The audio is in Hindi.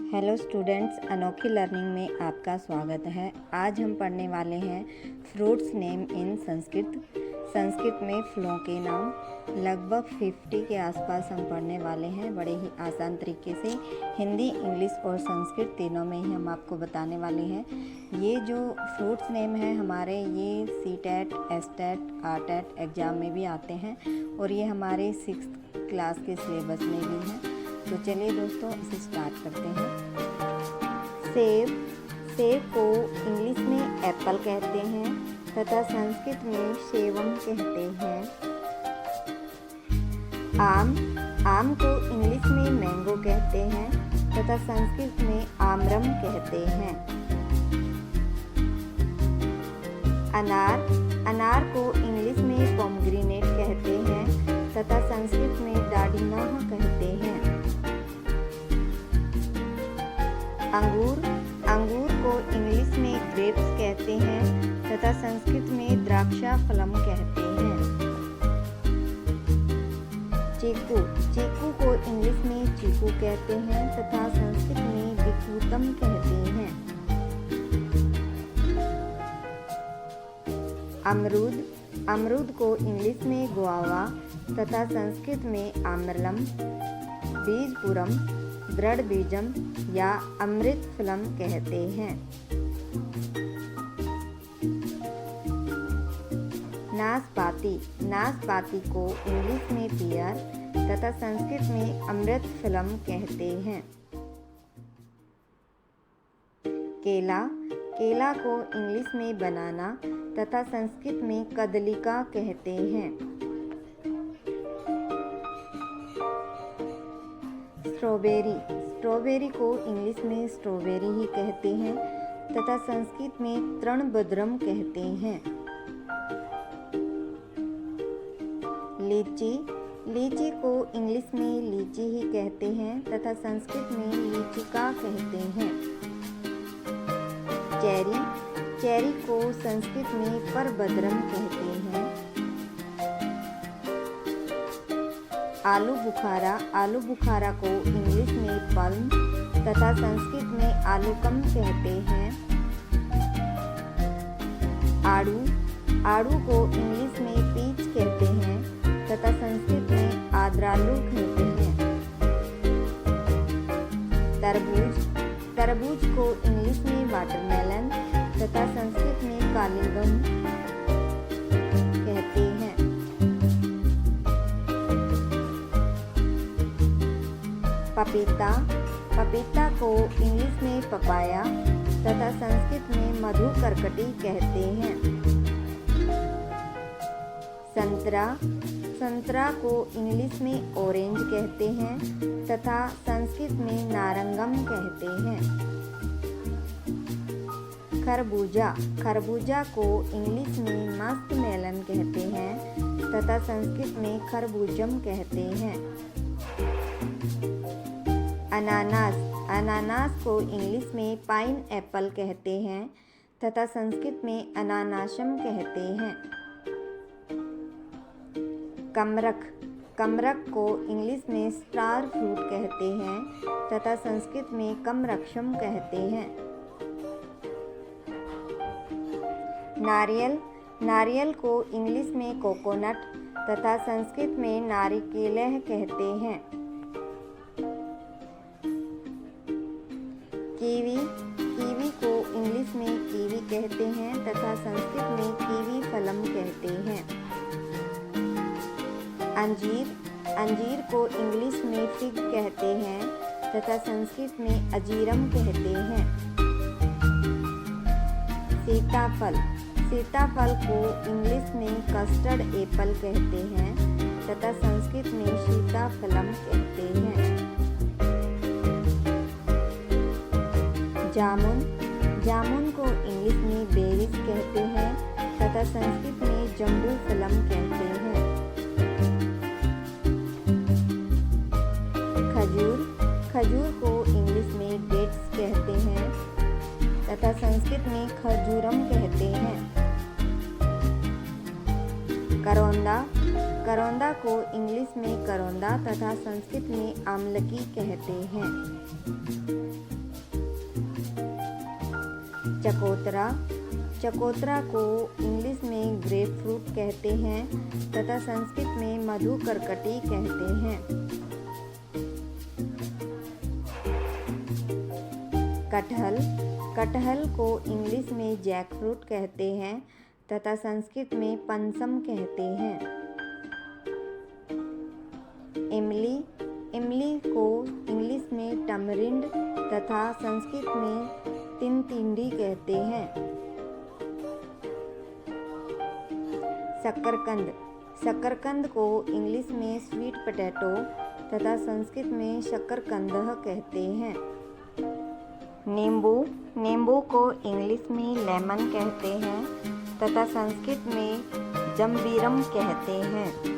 हेलो स्टूडेंट्स, अनोखी लर्निंग में आपका स्वागत है। आज हम पढ़ने वाले हैं फ्रूट्स नेम इन संस्कृत में फलों के नाम। लगभग 50 के आसपास हम पढ़ने वाले हैं। बड़े ही आसान तरीके से हिंदी, इंग्लिश और संस्कृत तीनों में ही हम आपको बताने वाले हैं। ये जो फ्रूट्स नेम है हमारे, ये सीटेट, एसटेट, आरटेट एग्ज़ाम में भी आते हैं और ये हमारे 6th क्लास के सिलेबस में भी हैं। तो चलिए दोस्तों, इसे स्टार्ट करते हैं। सेब को इंग्लिश में एप्पल कहते हैं तथा संस्कृत में सेवम कहते हैं। आम को इंग्लिश में मैंगो कहते हैं तथा संस्कृत में आम्रम कहते हैं। अनार को इंग्लिश में पोमग्रेनेट कहते हैं तथा संस्कृत में डाडिनाह कहते हैं। अंगूर को इंग्लिश में ग्रेप्स कहते हैं तथा संस्कृत में द्राक्षा फलम कहते हैं। चीकू को इंग्लिश में चीकू कहते हैं तथा संस्कृत में विकूतम कहते हैं। अमरूद को इंग्लिश में गुआवा तथा संस्कृत में आम्रलम, बीजपुरम, दृढ़ बीजम या अमृत फलम कहते हैं। नाशपाती को इंग्लिश में पियर तथा संस्कृत में अमृत फलम कहते हैं। केला को इंग्लिश में बनाना तथा संस्कृत में कदलिका कहते हैं। स्ट्रॉबेरी को इंग्लिश में स्ट्रॉबेरी ही कहते हैं तथा संस्कृत में तृणबद्रम कहते हैं। लीची को इंग्लिश में लीची ही कहते हैं तथा संस्कृत में लीचिका कहते हैं। चेरी को संस्कृत में परभद्रम कहते हैं। आलू बुखारा को इंग्लिश में पल्म तथा संस्कृत में आलूकम कहते हैं। आड़ू को इंग्लिश में पीच कहते हैं तथा संस्कृत में आद्रालू कहते हैं। तरबूज को इंग्लिश में वाटरमेलन तथा संस्कृत में कालीगम कहते हैं। पपीता को इंग्लिश में पपाया तथा संस्कृत में मधुकरकटी कहते हैं। संतरा को इंग्लिश में ऑरेंज कहते हैं तथा संस्कृत में नारंगम कहते हैं। खरबूजा को इंग्लिश में मस्कमेलन कहते हैं तथा संस्कृत में खरबूजम कहते हैं। अनानास को इंग्लिश में पाइन एप्पल कहते हैं तथा संस्कृत में अनानाशम कहते हैं। कमरक को इंग्लिश में स्टार फ्रूट कहते हैं तथा संस्कृत में कमरक्षम कहते हैं। नारियल को इंग्लिश में कोकोनट तथा संस्कृत में नारिकेलह कहते हैं। कीवी को इंग्लिश में कीवी कहते हैं तथा संस्कृत में कीवी फलम कहते हैं। अंजीर को इंग्लिश में फिग कहते हैं तथा संस्कृत में अजीरम कहते हैं। सीताफल को इंग्लिश में कस्टर्ड एप्पल कहते हैं तथा संस्कृत में सीताफलम कहते हैं। जामुन को इंग्लिश में बेरीज कहते हैं तथा संस्कृत में जम्बू फलम कहते हैं। खजूर को इंग्लिश में डेट्स कहते हैं तथा संस्कृत में खजूरम कहते हैं। करौंदा को इंग्लिश में करौंदा तथा संस्कृत में आमलकी कहते हैं। चकोतरा, चकोतरा को इंग्लिश में ग्रेप फ्रूट कहते हैं तथा संस्कृत में मधुकरकटी कहते हैं। कटहल, कटहल को इंग्लिश में जैक फ्रूट कहते हैं तथा संस्कृत में पनसम कहते हैं। इमली, इमली को इंग्लिश में टमरिंड तथा संस्कृत में तिनतिंडी कहते हैं। शकरकंद, शकरकंद को इंग्लिश में स्वीट पोटैटो तथा संस्कृत में शकरकंदह कहते हैं। नींबू, नींबू को इंग्लिश में लेमन कहते हैं तथा संस्कृत में जम्बीरम कहते हैं।